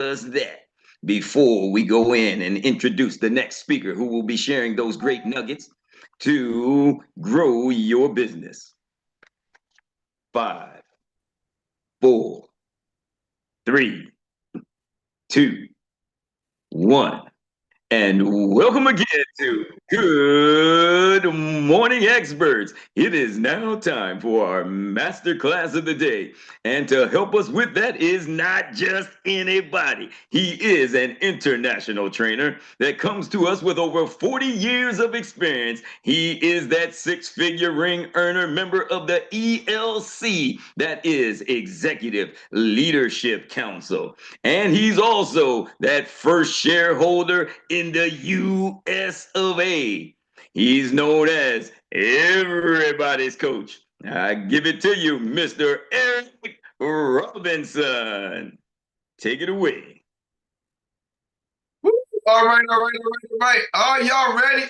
just that before we go in and introduce the next speaker who will be sharing those great nuggets to grow your business. 5, 4, 3, 2, 1. And welcome again to Good Morning Experts. It is now time for our masterclass of the day. And to help us with that is not just anybody. He is an international trainer that comes to us with over 40 years of experience. He is that six-figure ring earner member of the ELC, that is Executive Leadership Council. And he's also that first shareholder in the US of A. He's known as everybody's coach. I give it to you, Mr. Erik Robinson. Take it away. All right. Are y'all ready?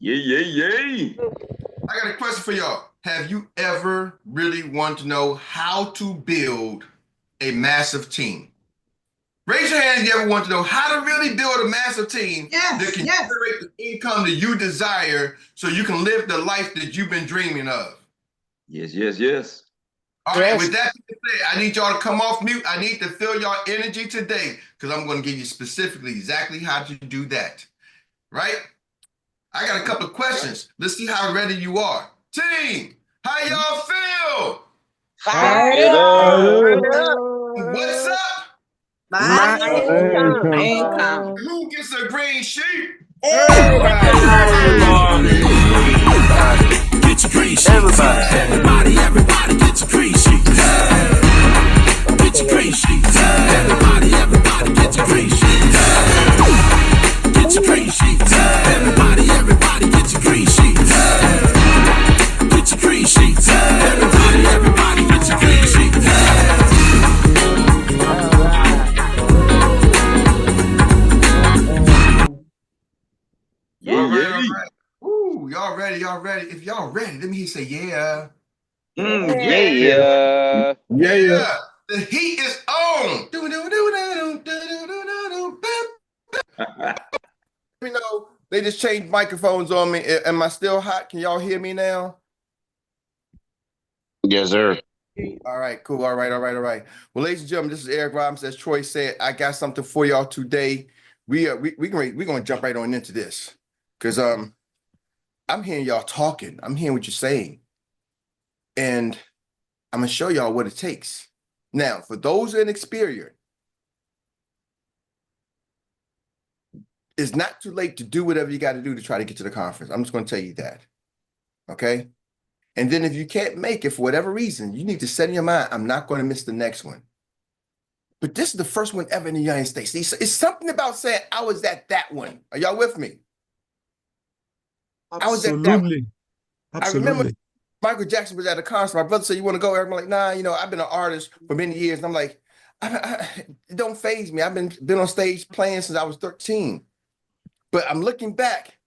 Yay. I got a question for y'all. Have you ever really wanted to know how to build a massive team? Raise your hand if you ever want to know how to really build a massive team that can generate the income that you desire so you can live the life that you've been dreaming of. Yes. All right, with that being said, I need y'all to come off mute. I need to feel y'all energy today because I'm going to give you specifically exactly how to do that. Right? I got a couple of questions. Let's see how ready you are. Team, how y'all feel? Fired up. What's up? My income. Who gets a green sheet? Everybody. Get your green sheet. Everybody gets a green sheet. Get your green sheet. Everybody gets a green sheet. Get your green sheet. Everybody gets a green sheet. Get your green sheet. Everybody gets a green sheet. All right. Ooh, y'all ready? If y'all ready, let me hear you say yeah. Yeah. The heat is on. You know, they just changed microphones on me. Am I still hot? Can y'all hear me now? Yes, sir. All right, cool. All right. Well, ladies and gentlemen, this is Erik Robinson. As Troy said, I got something for y'all today. We're gonna jump right on into this because I'm hearing y'all talking. I'm hearing what you're saying, and I'm gonna show y'all what it takes. Now, for those inexperienced, it's not too late to do whatever you got to do to try to get to the conference. I'm just gonna tell you that. Okay. And then if you can't make it for whatever reason, you need to set in your mind, I'm not going to miss the next one. But this is the first one ever in the United States. It's something about saying I was at that one. Are y'all with me? Absolutely. I was at that one. I remember Michael Jackson was at a concert. My brother said, you want to go? I'm like, nah, I've been an artist for many years. And I'm like, it don't faze me. I've been on stage playing since I was 13. But I'm looking back.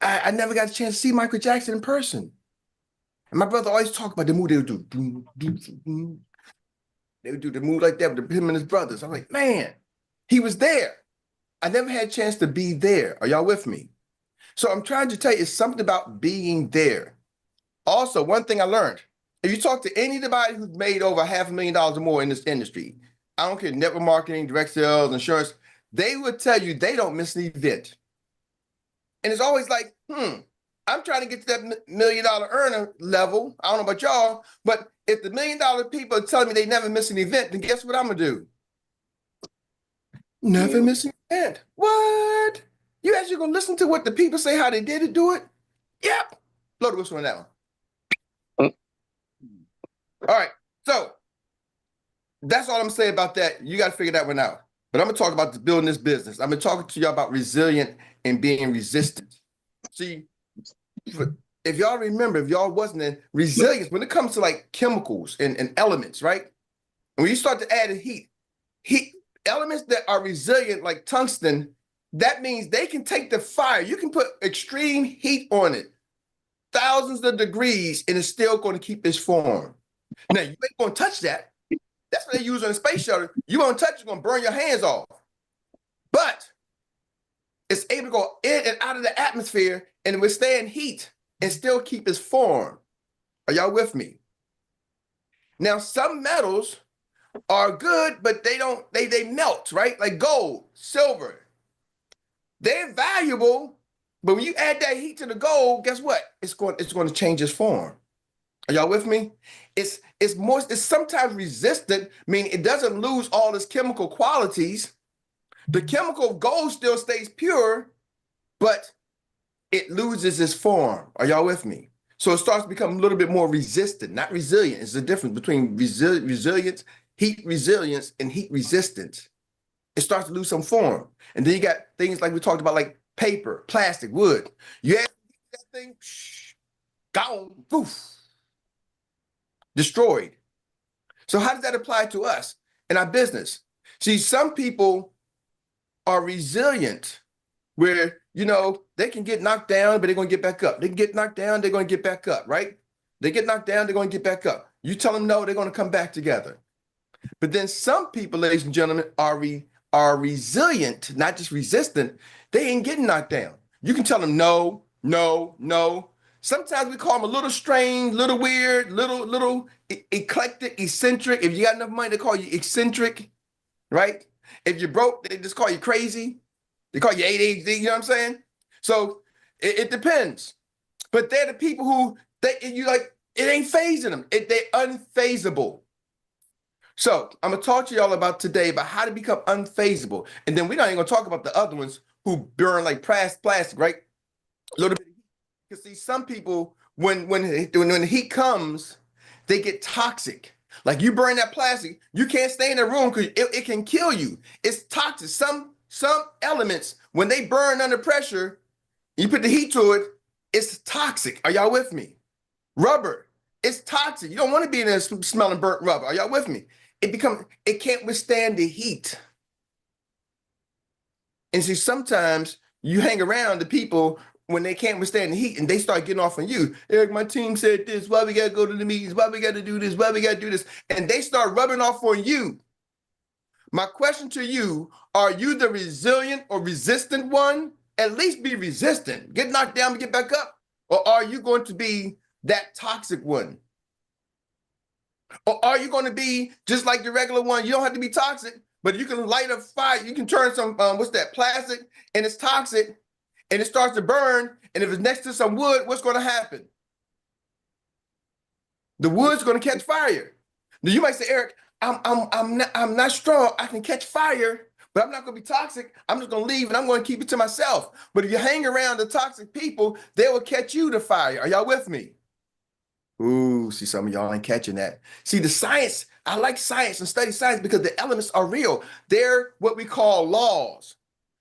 I never got a chance to see Michael Jackson in person. And my brother always talked about the move they would do. They would do the move like that with him and his brothers. I'm like, man, he was there. I never had a chance to be there. Are y'all with me? So I'm trying to tell you, it's something about being there. Also, one thing I learned, if you talk to anybody who's made over $500,000 or more in this industry, I don't care, network marketing, direct sales, insurance, they would tell you they don't miss an event. And it's always like, I'm trying to get to that $1 million earner level. I don't know about y'all, but if the $1 million people are telling me they never miss an event, then guess what I'm gonna do? Never miss an event. What? You actually gonna listen to what the people say, how they did it, do it? Yep. Blow the whistle on that one. All right. So that's all I'm gonna say about that. You got to figure that one out. But I'm gonna talk about building this business. I've been talking to you about resilient and being resistant. See, if y'all remember, if y'all wasn't in resilience, when it comes to like chemicals and elements, right? And when you start to add heat elements that are resilient, like tungsten, that means they can take the fire. You can put extreme heat on it, thousands of degrees, and it's still going to keep its form. Now, you ain't going to touch that. That's what they use on the space shuttle. You won't touch, it's going to burn your hands off. But it's able to go in and out of the atmosphere and withstand heat and still keep its form. Are y'all with me? Now, some metals are good, but they melt, right? Like gold, silver. They're valuable, but when you add that heat to the gold, guess what? It's going to change its form. Are y'all with me? It's sometimes resistant, meaning it doesn't lose all its chemical qualities. The chemical of gold still stays pure, but it loses its form. Are y'all with me? So it starts to become a little bit more resistant, not resilient. It's the difference between resilience, heat resilience, and heat resistance. It starts to lose some form. And then you got things like we talked about, like paper, plastic, wood. You add that thing, gone, poof, destroyed. So how does that apply to us in our business? See, some people are resilient where, they can get knocked down, but they're going to get back up. They can get knocked down, they're going to get back up, right? They get knocked down, they're going to get back up. You tell them no, they're going to come back together. But then some people, ladies and gentlemen, are resilient, not just resistant. They ain't getting knocked down. You can tell them no, no, no. Sometimes we call them a little strange, little weird, little eclectic, eccentric. If you got enough money, they call you eccentric, right? If you're broke, they just call you crazy. They call you ADHD, you know what I'm saying? So it depends. But they're the people who, it ain't phasing them. They're unfazable. So I'm going to talk to y'all about today about how to become unfazable. And then we're not even going to talk about the other ones who burn like plastic, right? A little bit. Because see, some people, when the heat comes, they get toxic. Like you burn that plastic, you can't stay in the room because it can kill you. It's toxic. Some elements, when they burn under pressure, you put the heat to it, it's toxic. Are y'all with me? Rubber, it's toxic. You don't want to be in there smelling burnt rubber. Are y'all with me? It can't withstand the heat. And see, sometimes you hang around the people when they can't withstand the heat and they start getting off on you. Eric, my team said this, why we got to go to the meetings, why we got to do this, why we got to do this. And they start rubbing off on you. My question to you, are you the resilient or resistant one? At least be resistant. Get knocked down and get back up. Or are you going to be that toxic one? Or are you going to be just like the regular one? You don't have to be toxic, but you can light a fire. You can turn some, plastic, and it's toxic, and it starts to burn. And if it's next to some wood, what's going to happen? The wood's going to catch fire. Now you might say, Eric, I'm not strong. I can catch fire, but I'm not going to be toxic. I'm just going to leave and I'm going to keep it to myself. But if you hang around the toxic people, they will catch you to fire. Are y'all with me? Ooh, see, some of y'all ain't catching that. See, the science, I like science and study science because the elements are real. They're what we call laws,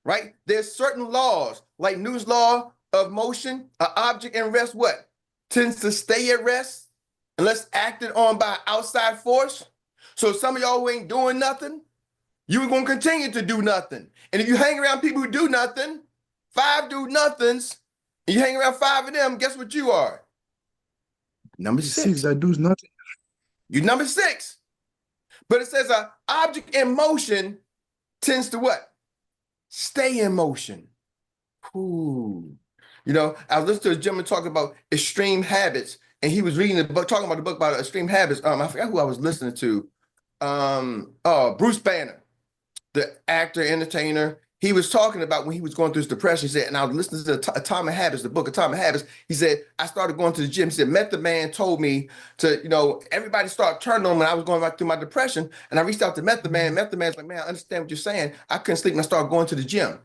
right? There's certain laws, like Newton's law of motion. An object in rest, what? Tends to stay at rest unless acted on by outside force. So some of y'all who ain't doing nothing, you're going to continue to do nothing. And if you hang around people who do nothing, 5 do nothings, and you hang around 5 of them, guess what you are? Number 6. That does nothing. You're number 6. But it says an object in motion tends to what? Stay in motion. Ooh. I was listening to a gentleman talk about extreme habits, and he was reading the book, talking about the book about extreme habits. I forgot who I was listening to. Bruce Banner, the actor, entertainer. He was talking about when he was going through his depression. He said, and I was listening to Atomic Habits, the book Atomic Habits. He said, I started going to the gym. He said, Method Man told me to, everybody started turning on when I was going back through my depression. And I reached out to Method Man. Method Man's like, man, I understand what you're saying. I couldn't sleep and I started going to the gym.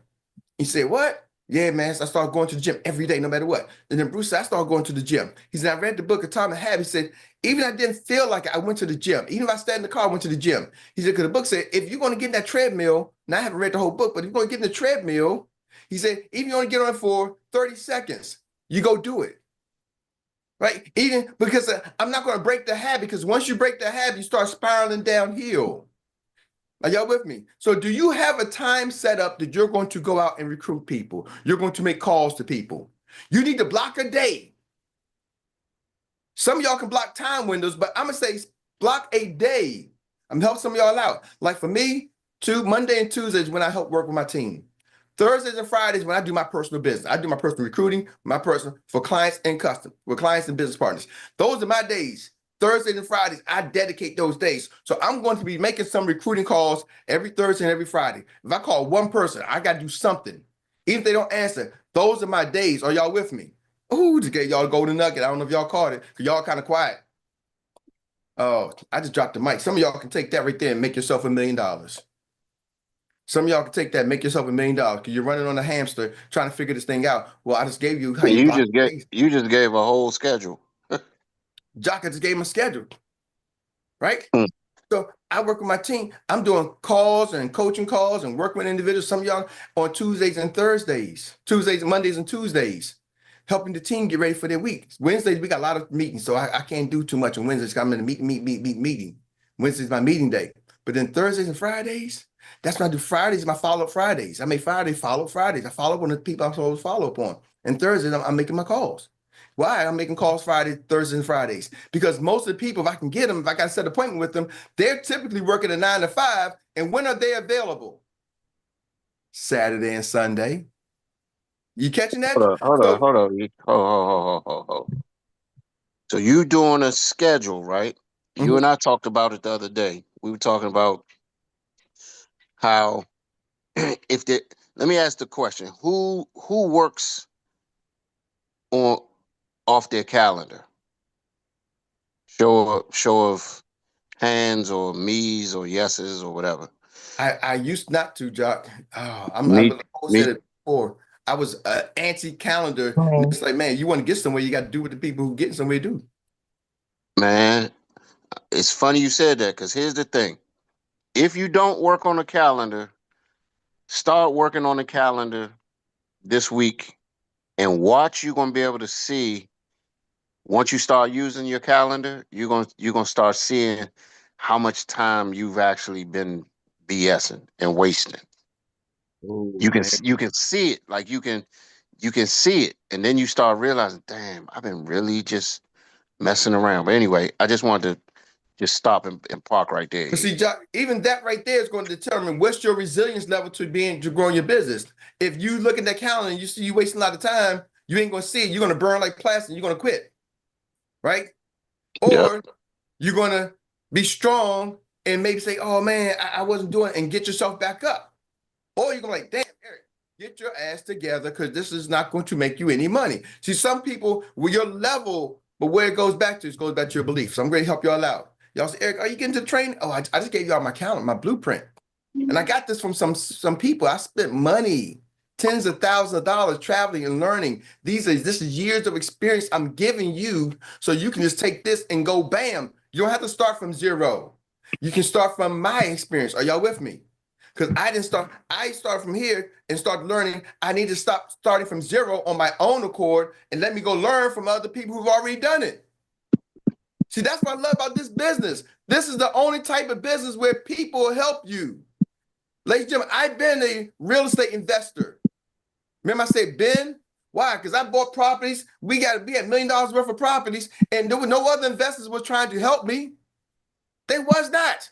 He said, what? Yeah, man. So I started going to the gym every day, no matter what. And then Bruce said, I started going to the gym. He said, I read the book Atomic Habits. He said, even I didn't feel like it, I went to the gym. Even if I stayed in the car, I went to the gym. He said, because the book said, if you're going to get in that treadmill, now I haven't read the whole book, but if you're going to get in the treadmill, he said, even if you only get on it for 30 seconds, you go do it. Right? Even because I'm not going to break the habit, because once you break the habit, you start spiraling downhill. Are y'all with me? So do you have a time set up that you're going to go out and recruit people? You're going to make calls to people. You need to block a day. Some of y'all can block time windows, but I'm going to say block a day I'm helping some of y'all out. Like for me, Monday and Tuesdays when I help work with my team. Thursdays and Fridays when I do my personal business. I do my personal recruiting, my personal for clients and custom, with clients and business partners. Those are my days. Thursdays and Fridays, I dedicate those days. So I'm going to be making some recruiting calls every Thursday and every Friday. If I call one person, I got to do something. Even if they don't answer, those are my days. Are y'all with me? Ooh, just gave y'all a golden nugget. I don't know if y'all caught it because y'all kind of quiet. Oh, I just dropped the mic. Some of y'all can take that right there and make yourself $1 million. Some of y'all can take that, make yourself $1 million because you're running on a hamster trying to figure this thing out. Well, I just gave you how you just gave a whole schedule. Jock, I just gave him a schedule, right? Hmm. So I work with my team. I'm doing calls and coaching calls and working with individuals. Some of y'all on Tuesdays and Thursdays, Mondays and Tuesdays, helping the team get ready for their week. Wednesdays, we got a lot of meetings, so I can't do too much on Wednesdays. I'm in a meeting. Wednesday's my meeting day. But then Thursdays and Fridays, that's when I do Fridays, my follow-up Fridays. I make follow-up Fridays. I follow up on the people I'm supposed to follow up on. And Thursdays, I'm making my calls. Why? I'm making calls Fridays, Thursdays, and Fridays. Because most of the people, if I can get them, if I got to set an appointment with them, they're typically working a 9 to 5. And when are they available? Saturday and Sunday. You catching that? Hold on. So you doing a schedule, right? You and I talked about it the other day. We were talking about how let me ask the question, who works on off their calendar? Show of hands or me's or yeses or whatever. I used not to, Jock. Oh, I said it before. I was anti-calendar. And it's like, man, you want to get somewhere, you got to do what the people who getting somewhere do. Man, it's funny you said that because here's the thing. If you don't work on a calendar, start working on a calendar this week and watch. You're going to be able to see, once you start using your calendar, you're going to start seeing how much time you've actually been BSing and wasting. Ooh, you can see it, like you can see it, and then you start realizing, damn, I've been really just messing around. But anyway, I just wanted to just stop and park right there. But see, Jock, even that right there is going to determine what's your resilience level to growing your business. If you look at that calendar and you see you wasting a lot of time, you ain't going to see it. You're going to burn like plastic. You're going to quit, right? Or you're going to be strong and maybe say, oh, man, I wasn't doing it, and get yourself back up. Or you're going to like, damn, Eric, get your ass together because this is not going to make you any money. See, some people, with your level, but where it goes back to your beliefs. So I'm going to help y'all out. Y'all say, Eric, are you getting to training? Oh, I just gave y'all my calendar, my blueprint. And I got this from some people. I spent money, tens of thousands of dollars traveling and learning. This is years of experience I'm giving you so you can just take this and go bam. You don't have to start from zero. You can start from my experience. Are y'all with me? Because I started from here and started learning. I need to stop starting from zero on my own accord and let me go learn from other people who've already done it. See, that's what I love about this business. This is the only type of business where people help you. Ladies and gentlemen, I've been a real estate investor. Remember I said been? Why? Because I bought properties. We had $1 million worth of properties, and there were no other investors were trying to help me. They was not.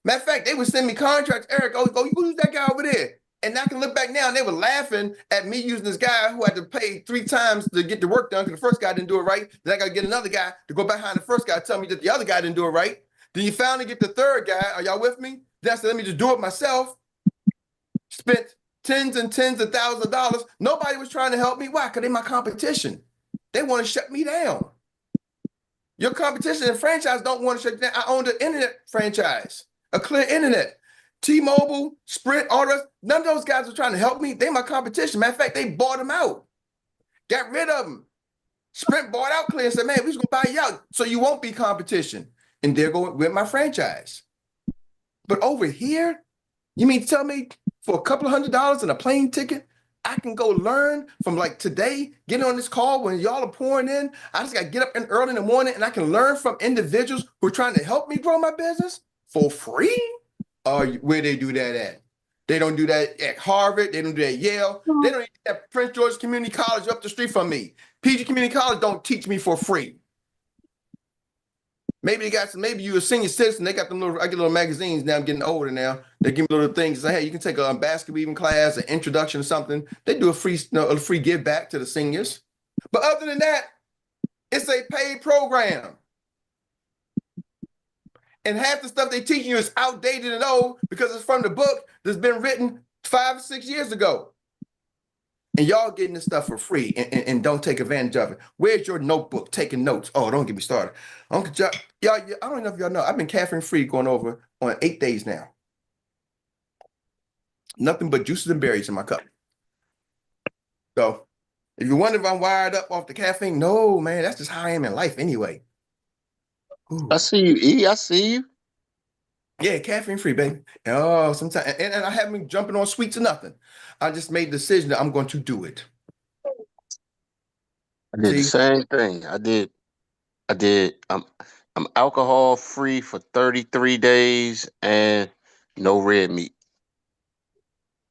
Matter of fact, they would send me contracts. Eric, go use that guy over there. And I can look back now, and they were laughing at me using this guy who had to pay 3 times to get the work done because the first guy didn't do it right. Then I got to get another guy to go behind the first guy, tell me that the other guy didn't do it right. Then you finally get the third guy. Are y'all with me? Then I said, let me just do it myself. Spent tens and tens of thousands of dollars. Nobody was trying to help me. Why? Because they're my competition. They want to shut me down. Your competition and franchise don't want to shut you down. I owned an internet franchise, a clear internet. T-Mobile, Sprint, all the rest, none of those guys were trying to help me. They my competition. Matter of fact, they bought them out. Got rid of them. Sprint bought out Clear and said, man, we're just going to buy you out so you won't be competition. And they're going with my franchise. But over here, you mean to tell me for a couple of $100 and a plane ticket, I can go learn from like today, getting on this call when y'all are pouring in. I just got to get up early in the morning and I can learn from individuals who are trying to help me grow my business for free? Where they do that at? They don't do that at Harvard. They don't do that at Yale. They don't do that at Prince George's Community College up the street from me. PG Community College don't teach me for free. Maybe they got some, maybe you're a senior citizen, they got them little, I get little magazines now, I'm getting older now. They give me little things, say, hey, you can take a basket weaving class, an introduction or something. They do a free give back to the seniors. But other than that, it's a paid program. And half the stuff they teach you is outdated and old because it's from the book that's been written 5 or 6 years ago. And y'all getting this stuff for free and don't take advantage of it. Where's your notebook taking notes? Oh, don't get me started. Uncle John, y'all, I don't know if y'all know, I've been caffeine free going over on 8 days now. Nothing but juices and berries in my cup. So if you wonder if I'm wired up off the caffeine, no, man, that's just how I am in life anyway. Ooh. I see you, E. I see you. Yeah, caffeine free, baby. Oh, sometimes, and I haven't been jumping on sweets or nothing. I just made the decision that I'm going to do it. I did the same thing. I did. I'm alcohol free for 33 days and no red meat.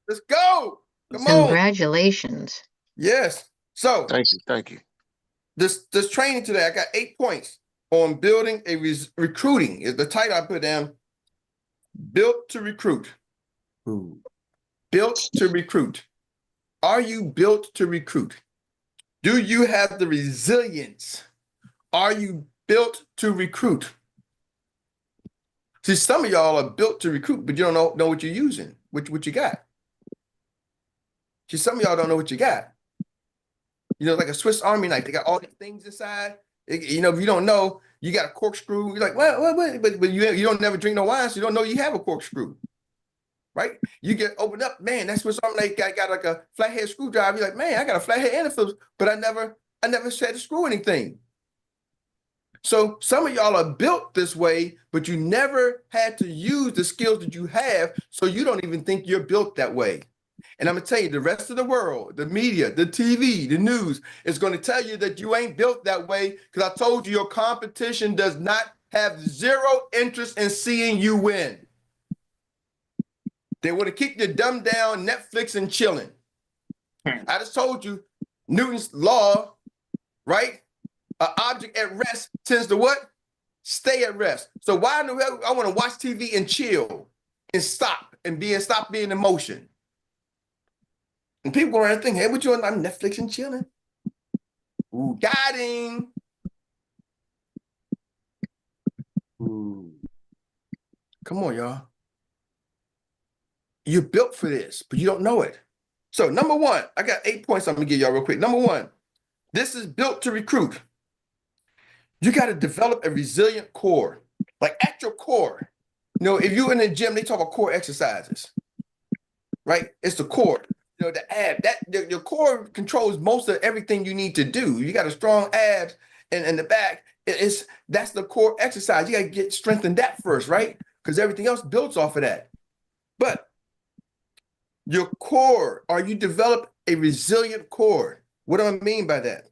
Let's go. Come on. Congratulations. Yes. So Thank you. This training today, I got 8 points on building a recruiting. Is the title I put down. Built to recruit. Ooh. Built to recruit. Are you built to recruit? Do you have the resilience? Are you built to recruit? See, some of y'all are built to recruit, but you don't know what you're using, what you got. See, some of y'all don't know what you got. You know, like a Swiss Army knife, they got all these things inside. You know, if you don't know, you got a corkscrew. You're like, well, but you don't never drink no wine, so you don't know you have a corkscrew, right? You get opened up, man. That's Swiss Army knife got like a flathead screwdriver. You're like, man, I got a flathead and a Phillips, but I never had to screw anything. So some of y'all are built this way, but you never had to use the skills that you have, so you don't even think you're built that way. And I'm going to tell you, the rest of the world, the media, the TV, the news is going to tell you that you ain't built that way because I told you your competition does not have zero interest in seeing you win. They want to keep you dumbed down, Netflix and chilling. I just told you Newton's law, right? An object at rest tends to what? Stay at rest. So why do I want to watch TV and chill and stop being in motion? And people go around and think, hey, what you on? I'm Netflix and chilling. Ooh, got him. Ooh. Come on, y'all. You're built for this, but you don't know it. So number one, I got 8 points I'm going to give y'all real quick. Number one, this is built to recruit. You got to develop a resilient core. Like at your core. You know, if you're in the gym, they talk about core exercises, right? It's the core. You know, the ab, your core controls most of everything you need to do. You got a strong abs and the back. That's the core exercise. You got to strengthen that first, right? Because everything else builds off of that. But your core, are you develop a resilient core? What do I mean by that?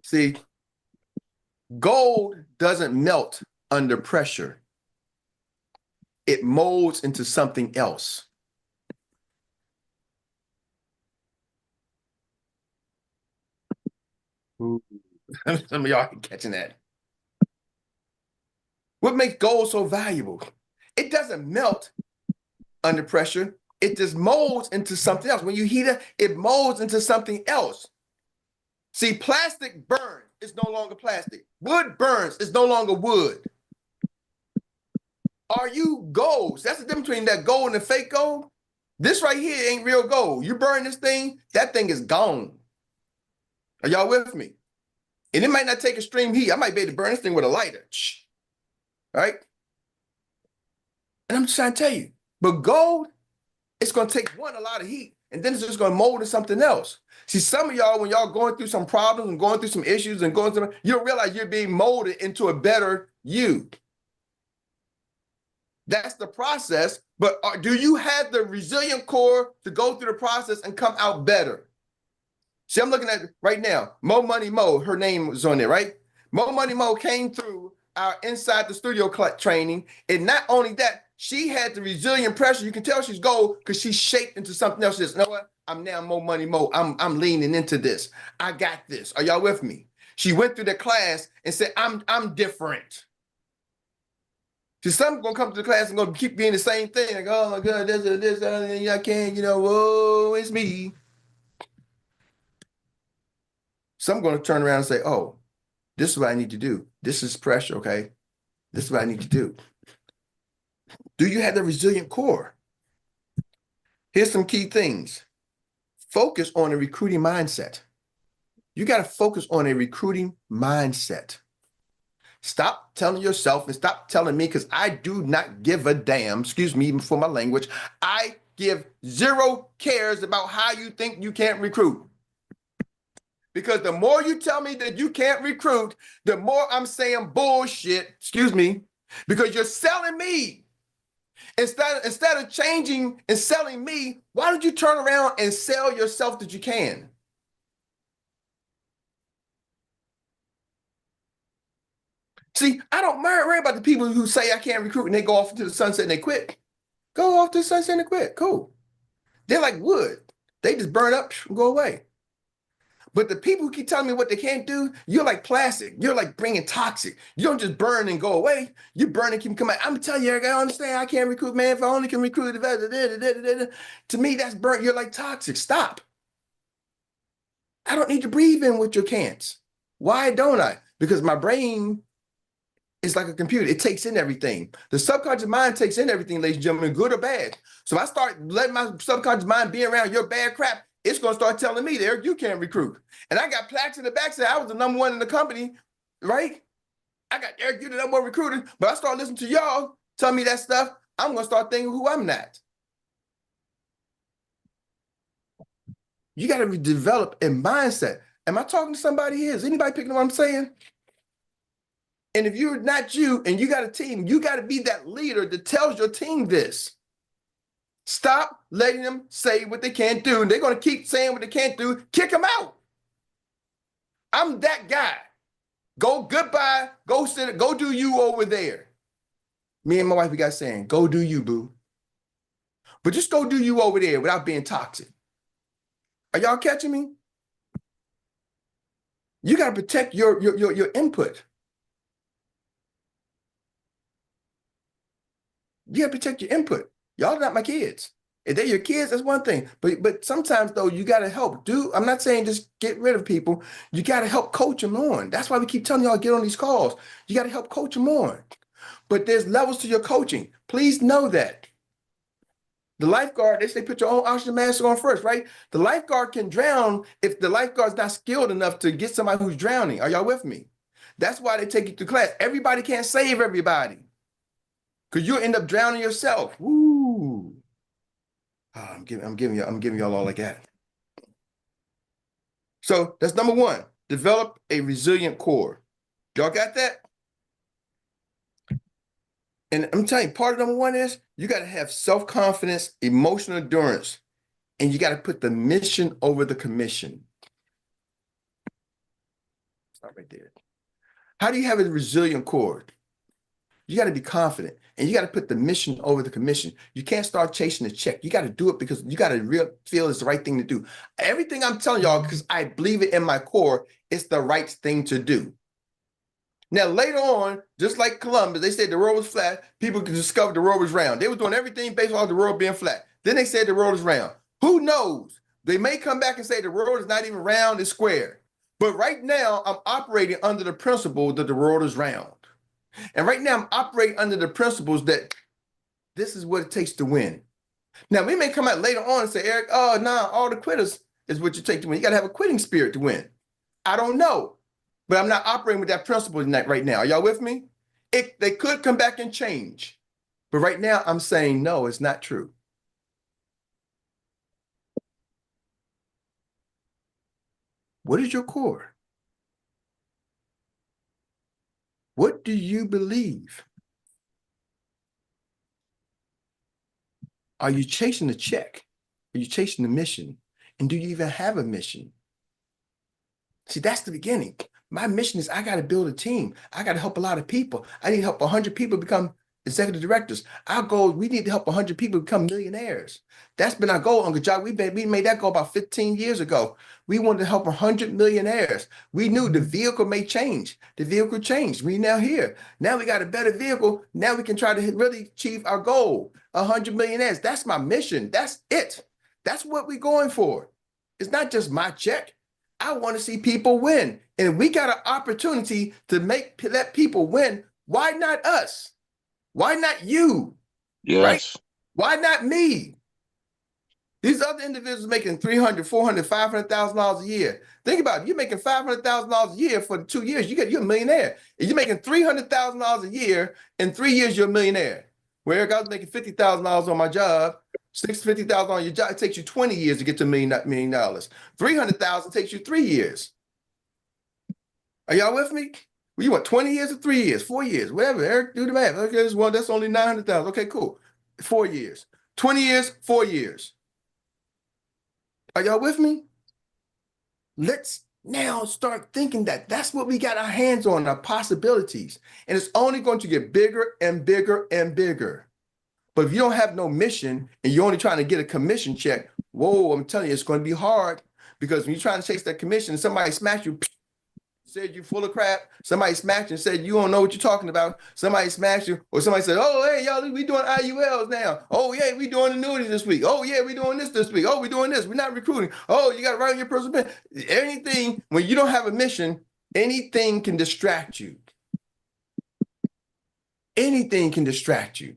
See, gold doesn't melt under pressure. It molds into something else. Ooh. Some of y'all are catching that. What makes gold so valuable? It doesn't melt under pressure. It just molds into something else. When you heat it, it molds into something else. See, plastic burns. It's no longer plastic. Wood burns. It's no longer wood. Are you gold? That's the difference between that gold and the fake gold. This right here ain't real gold. You burn this thing, that thing is gone. Are y'all with me? And it might not take extreme heat. I might be able to burn this thing with a lighter. Right? And I'm just trying to tell you, but gold, it's going to take a lot of heat, and then it's just going to mold into something else. See, some of y'all, when y'all going through some problems and going through some issues and going through, you don't realize you're being molded into a better you. That's the process. But do you have the resilient core to go through the process and come out better? See, I'm looking at right now, Mo Money Mo, her name was on there, right? Mo Money Mo came through our inside the studio training. And not only that, she had the resilient pressure. You can tell she's gold because she's shaped into something else. She says, you know what? I'm now more money, more. I'm leaning into this. I got this. Are y'all with me? She went through the class and said, I'm different. So some gonna come to the class and gonna keep being the same thing. Like, oh my God, this, I can't, whoa, it's me. Some gonna turn around and say, oh, this is what I need to do. This is pressure, okay? This is what I need to do. Do you have the resilient core? Here's some key things. Focus on a recruiting mindset. You got to focus on a recruiting mindset. Stop telling yourself and stop telling me, because I do not give a damn, excuse me for my language. I give zero cares about how you think you can't recruit. Because the more you tell me that you can't recruit, the more I'm saying bullshit, excuse me, because you're selling me. Instead of changing and selling me, why don't you turn around and sell yourself that you can? See, I don't worry about the people who say I can't recruit and they go off into the sunset and they quit. Go off to the sunset and they quit. Cool. They're like wood. They just burn up and go away. But the people who keep telling me what they can't do, you're like plastic. You're like bringing toxic. You don't just burn and go away. You burn and keep coming. I'm telling you, Eric, I don't understand. I can't recruit, man. If I only can recruit, to me, that's burnt. You're like toxic. Stop. I don't need to breathe in with your can'ts. Why don't I? Because my brain is like a computer. It takes in everything. The subconscious mind takes in everything, ladies and gentlemen, good or bad. So I start letting my subconscious mind be around your bad crap. It's going to start telling me, Eric, you can't recruit. And I got plaques in the back saying I was the #1 in the company, right? I got Eric, you the #1 recruiter, but I start listening to y'all tell me that stuff. I'm going to start thinking who I'm not. You got to develop a mindset. Am I talking to somebody here? Is anybody picking up what I'm saying? And if you're not you and you got a team, you got to be that leader that tells your team this. Stop letting them say what they can't do. And they're going to keep saying what they can't do. Kick them out. I'm that guy. Go goodbye. Go sit. Go do you over there. Me and my wife, we got saying, go do you, boo. But just go do you over there without being toxic. Are y'all catching me? You got to protect your input. You got to protect your input. Y'all are not my kids. If they're your kids, that's one thing. But sometimes, though, you got to help. I'm not saying just get rid of people. You got to help coach them on. That's why we keep telling y'all get on these calls. You got to help coach them on. But there's levels to your coaching. Please know that. The lifeguard, they say put your own oxygen mask on first, right? The lifeguard can drown if the lifeguard's not skilled enough to get somebody who's drowning. Are y'all with me? That's why they take you to class. Everybody can't save everybody. Because you'll end up drowning yourself. Woo. Oh, I'm giving y'all all I got. So that's #1. Develop a resilient core. Y'all got that? And I'm telling you, part of #1 is you got to have self-confidence, emotional endurance, and you got to put the mission over the commission. Stop right there. How do you have a resilient core? You got to be confident, and you got to put the mission over the commission. You can't start chasing the check. You got to do it because you got to feel it's the right thing to do. Everything I'm telling y'all, because I believe it in my core, it's the right thing to do. Now, later on, just like Columbus, they said the world was flat. People could discover the world was round. They were doing everything based on the world being flat. Then they said the world is round. Who knows? They may come back and say the world is not even round, it's square. But right now, I'm operating under the principle that the world is round. And right now, I'm operating under the principles that this is what it takes to win. Now, we may come out later on and say, Eric, oh, nah, all the quitters is what you take to win. You got to have a quitting spirit to win. I don't know, but I'm not operating with that principle right now. Are y'all with me? They could come back and change. But right now, I'm saying, no, it's not true. What is your core? What do you believe? Are you chasing the check? Are you chasing the mission? And do you even have a mission? See, that's the beginning. My mission is I got to build a team. I got to help a lot of people. I need to help 100 people become executive directors. Our goal, we need to help 100 people become millionaires. That's been our goal, Uncle John. We made that goal about 15 years ago. We wanted to help 100 millionaires. We knew the vehicle may change. The vehicle changed. We now here. Now we got a better vehicle. Now we can try to really achieve our goal, 100 millionaires. That's my mission. That's it. That's what we're going for. It's not just my check. I want to see people win. And we got an opportunity to let people win. Why not us? Why not you? Yes. Right? Why not me? These other individuals making $300,000, $400,000, $500,000 a year. Think about it. You're making $500,000 a year for 2 years. You're a millionaire. If you're making $300,000 a year, in 3 years, you're a millionaire. Where Eric, I was making $50,000 on my job, $50,000 on your job. It takes you 20 years to get to $1 million. $300,000 takes you 3 years. Are y'all with me? Well, you want 20 years or 3 years, 4 years, whatever. Eric, do the math. Okay, this one, that's only 900,000. Okay, cool. 4 years. 20 years, 4 years. Are y'all with me? Let's now start thinking that that's what we got our hands on, our possibilities. And it's only going to get bigger and bigger and bigger. But if you don't have no mission and you're only trying to get a commission check, whoa, I'm telling you, it's going to be hard, because when you're trying to chase that commission, somebody smacked you, said you're full of crap. Somebody smacked you and said you don't know what you're talking about. Somebody smacked you, or somebody said, oh, hey, y'all, we doing IULs now. Oh, yeah, we doing annuities this week. Oh, yeah, we doing this week. Oh, we doing this. We're not recruiting. Oh, you got to write on your personal pen. Anything, when you don't have a mission, anything can distract you. Anything can distract you.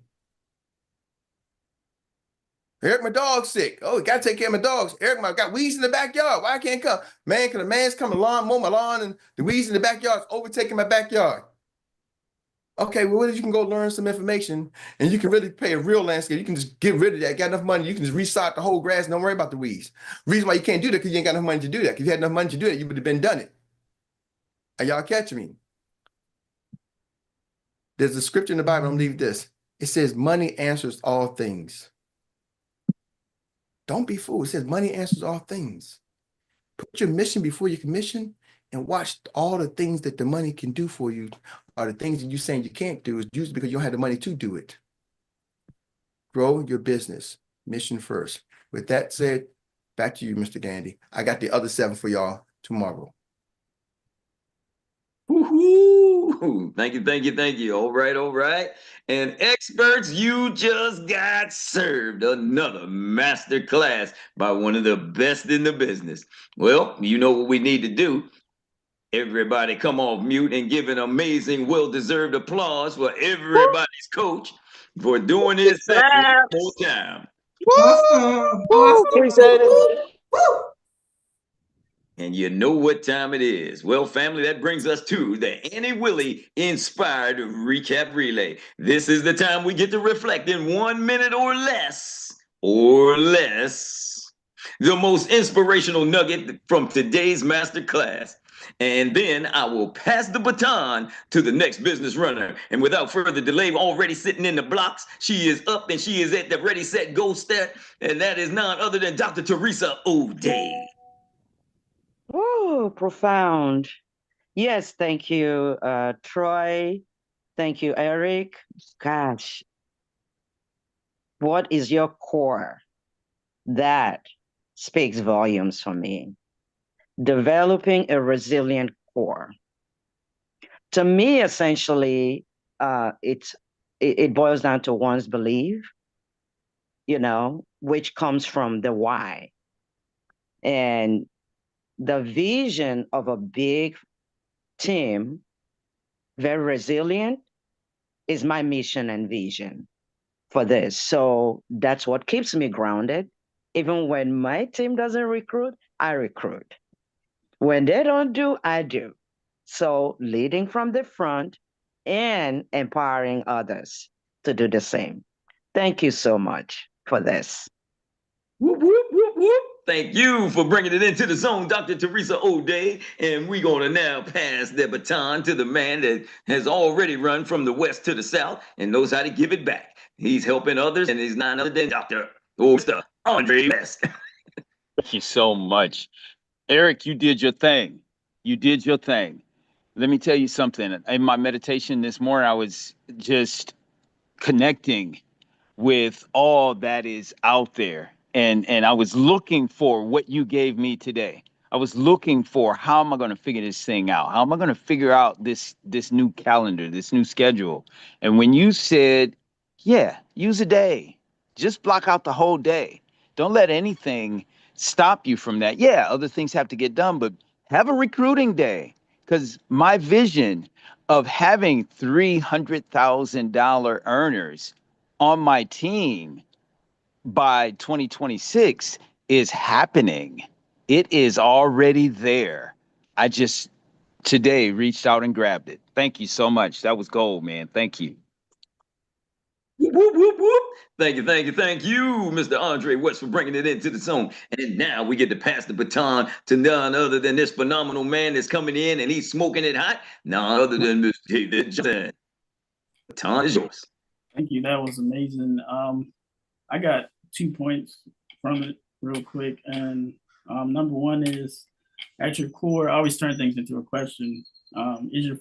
Eric, my dog's sick. Oh, got to take care of my dogs. Eric, I got weeds in the backyard. Why I can't come? Man, because the man's coming mow my lawn, and the weeds in the backyard is overtaking my backyard. Okay, well, what if you can go learn some information, and you can really pay a real landscape? You can just get rid of that. Got enough money, you can just resod the whole grass and don't worry about the weeds. Reason why you can't do that, because you ain't got enough money to do that. If you had enough money to do that, you would have been done it. Are y'all catching me? There's a scripture in the Bible, I'm gonna leave this. It says, money answers all things. Don't be fooled. It says money answers all things. Put your mission before your commission, and watch all the things that the money can do for you, or the things that you're saying you can't do, is usually because you don't have the money to do it. Grow your business. Mission first. With that said, back to you, Mr. Gandy. I got the other 7 for y'all tomorrow. Woo-hoo. Thank you. All right. And experts, you just got served another master class by one of the best in the business. Well, you know what we need to do. Everybody come off mute and give an amazing, well-deserved applause for everybody's coach for doing his thing the whole time. Appreciate it. And you know what time it is. Well, family, that brings us to the Annie Willie Inspired Recap Relay. This is the time we get to reflect in 1 minute or less, the most inspirational nugget from today's master class. And then I will pass the baton to the next business runner. And without further delay, already sitting in the blocks, she is up and she is at the ready, set, go stat. And that is none other than Dr. Teresa O'Day. Oh, profound. Yes, thank you, Troy. Thank you, Eric. Gosh, what is your core? That speaks volumes for me. Developing a resilient core. To me, essentially, it boils down to one's belief, which comes from the why. And the vision of a big team, very resilient, is my mission and vision for this. So that's what keeps me grounded. Even when my team doesn't recruit, I recruit. When they don't do, I do. So leading from the front and empowering others to do the same. Thank you so much for this. Whoop, whoop, whoop, whoop. Thank you for bringing it into the zone, Dr. Teresa O'Day. And we're going to now pass the baton to the man that has already run from the west to the south and knows how to give it back. He's helping others, and he's none other than Dr. Andre West. Thank you so much. Eric, you did your thing. Let me tell you something. In my meditation this morning, I was just connecting with all that is out there. And I was looking for what you gave me today. I was looking for, how am I going to figure this thing out? How am I going to figure out this new calendar, this new schedule? And when you said, yeah, use a day, just block out the whole day. Don't let anything stop you from that. Yeah, other things have to get done, but have a recruiting day. Because my vision of having $300,000 earners on my team by 2026 is happening. It is already there. I just today reached out and grabbed it. Thank you so much. That was gold, man. Thank you. Whoop, whoop, whoop, whoop. Thank you, Mr. Andre West, for bringing it into the zone. And now we get to pass the baton to none other than this phenomenal man that's coming in and he's smoking it hot. None other than Mr. David Johnson. The baton is yours. Thank you. That was amazing. I got 2 points from it real quick. And number one is, at your core, I always turn things into a question. Do you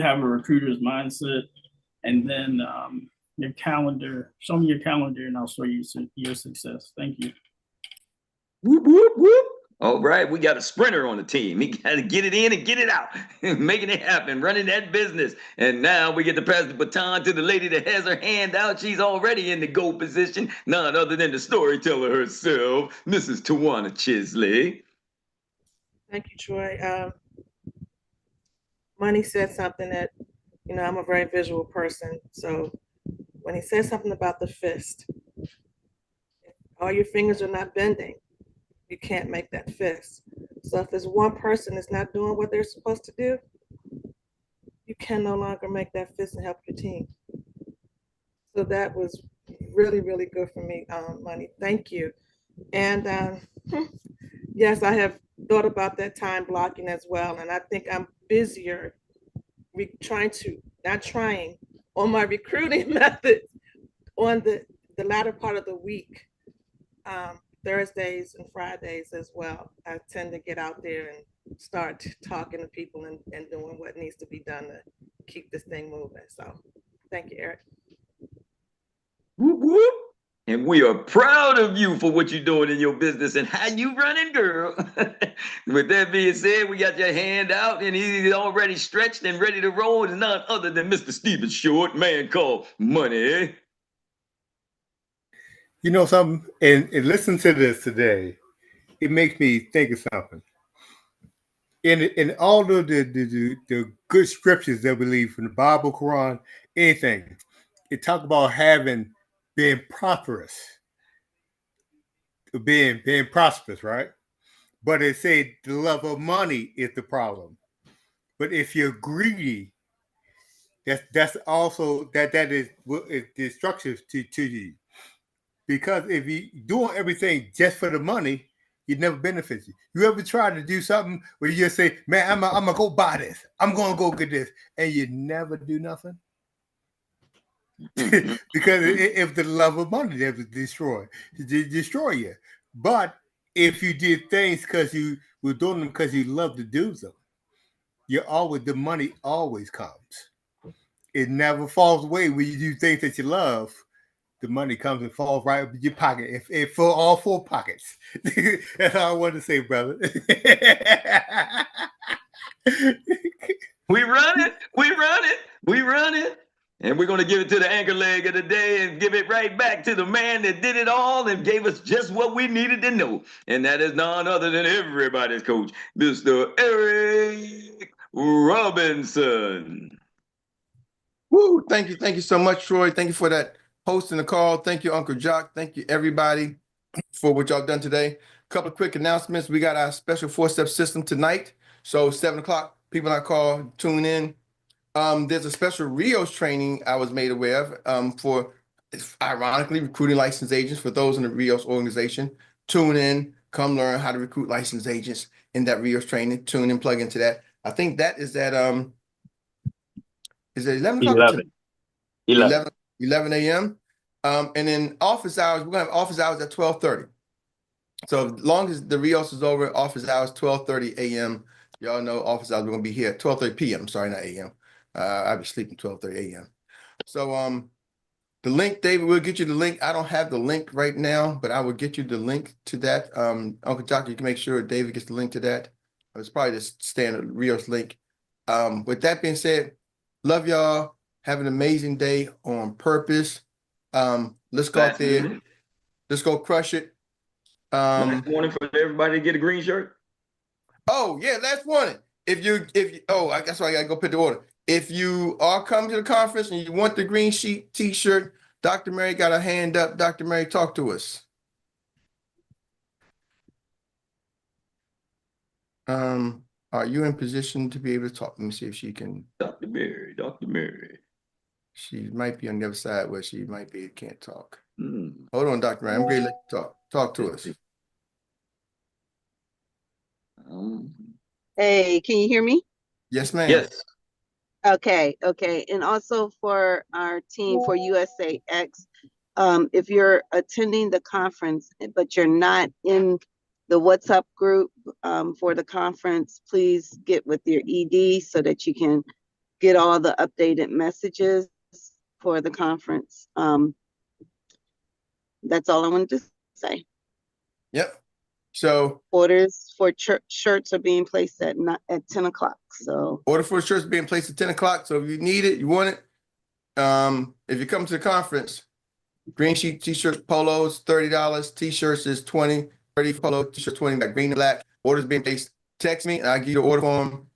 have a recruiter's mindset? And then your calendar, show me your calendar and I'll show you your success. Thank you. Whoop, whoop, whoop. All right, we got a sprinter on the team. He got to get it in and get it out, making it happen, running that business. And now we get to pass the baton to the lady that has her hand out. She's already in the go position, none other than the storyteller herself, Mrs. Tawana Chisley. Thank you, Troy. Money said something that, I'm a very visual person. So when he said something about the fist, all your fingers are not bending, you can't make that fist. So if there's one person that's not doing what they're supposed to do, you can no longer make that fist and help your team. So that was really, really good for me, Money. Thank you. And yes, I have thought about that time blocking as well. And I think I'm busier on my recruiting method on the latter part of the week. Thursdays and Fridays as well. I tend to get out there and start talking to people and doing what needs to be done to keep this thing moving. So thank you, Eric. Whoop, whoop. And we are proud of you for what you're doing in your business and how you running, girl. With that being said, we got your hand out and he's already stretched and ready to roll. It's none other than Mr. Stephen Short, man called Money. You know something, and listen to this today. It makes me think of something. In all of the good scriptures that we leave from the Bible, Quran, anything, it talk about being prosperous, being prosperous, right? But it said the love of money is the problem. But if you're greedy, that's also that is destructive to you. Because if you doing everything just for the money, it never benefits you. You ever try to do something where you just say, man, I'm gonna go buy this, I'm gonna go get this, and you never do nothing? Because if the love of money that was destroy you. But if you did things because you were doing them because you love to do them, the money always comes. It never falls away when you do things that you love. The money comes and falls right up in your pocket. If for all 4 pockets. That's all I wanted to say, brother. We run it. And we're going to give it to the anchor leg of the day and give it right back to the man that did it all and gave us just what we needed to know. And that is none other than everybody's coach, Mr. Erik Robinson. Woo! Thank you so much, Troy. Thank you for that hosting the call. Thank you, Uncle Jock. Thank you, everybody, for what y'all done today. A couple of quick announcements. We got our special 4-step system tonight. So 7 o'clock, people I call, tune in. There's a special Rios training I was made aware of for, ironically, recruiting licensed agents for those in the Rios organization. Tune in, come learn how to recruit licensed agents in that Rios training. Tune in, plug into that. I think that is at is it 11 o'clock? 11 a.m. And then office hours, we're gonna have office hours at 12:30. So as long as the Rios is over, office hours 12:30 a.m. Y'all know office hours, we're gonna be here at 12:30 p.m. Sorry, not a.m. I'll be sleeping 12:30 a.m. So the link, David, we'll get you the link. I don't have the link right now, but I will get you the link to that. Uncle Jock, you can make sure David gets the link to that. It's probably the standard Rios link. With that being said, love y'all. Have an amazing day on purpose. Let's go out there. Let's go crush it. Last warning for everybody to get a green shirt. Oh yeah, last warning. If you I guess I gotta go put the order. If you are coming to the conference and you want the green sheet t-shirt, Dr. Meri got her hand up. Dr. Meri, talk to us. Are you in position to be able to talk? Let me see if she can. Dr. Meri, Dr. Meri. She might be on the other side where she might be can't talk. Mm. Hold on, Dr. Meri. I'm ready to let you talk. Talk to us. Hey, can you hear me? Yes, ma'am. Yes. Okay. And also for our team for USAX, if you're attending the conference, but you're not in the WhatsApp group for the conference, please get with your ED so that you can get all the updated messages for the conference. That's all I wanted to say. Yep. So orders for shirts are being placed at 10 o'clock. So order for shirts being placed at 10 o'clock. So if you need it, you want it. If you come to the conference, green sheet t-shirts, polos, $30. T-shirts is $20. 30 polo t-shirt, 20, got green and black. Orders being placed. Text me and I'll give you the order form.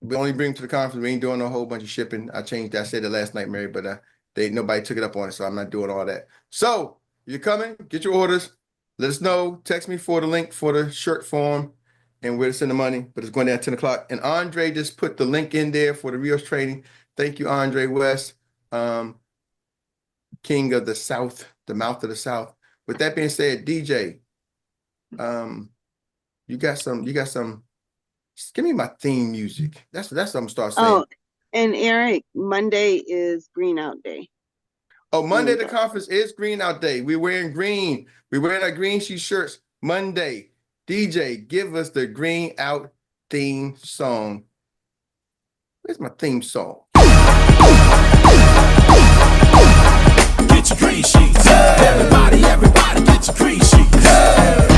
We only bring them to the conference. We ain't doing a whole bunch of shipping. I changed that. I said it last night, Mary, but nobody took it up on it, so I'm not doing all that. So if you're coming, get your orders. Let us know. Text me for the link for the shirt form and where to send the money. But it's going down at 10 o'clock. And Andre just put the link in there for the Rios training. Thank you, Andre West, King of the South, the mouth of the South. With that being said, DJ, you got some. Just give me my theme music. That's what I'm gonna start saying. oh, and Eric, Monday is Green Out Day. Oh, Monday the conference is Green Out Day. We're wearing green. We're wearing our green sheet shirts. Monday, DJ, give us the Green Out theme song. Where's my theme song? Get your green sheets. Everybody get your green sheets.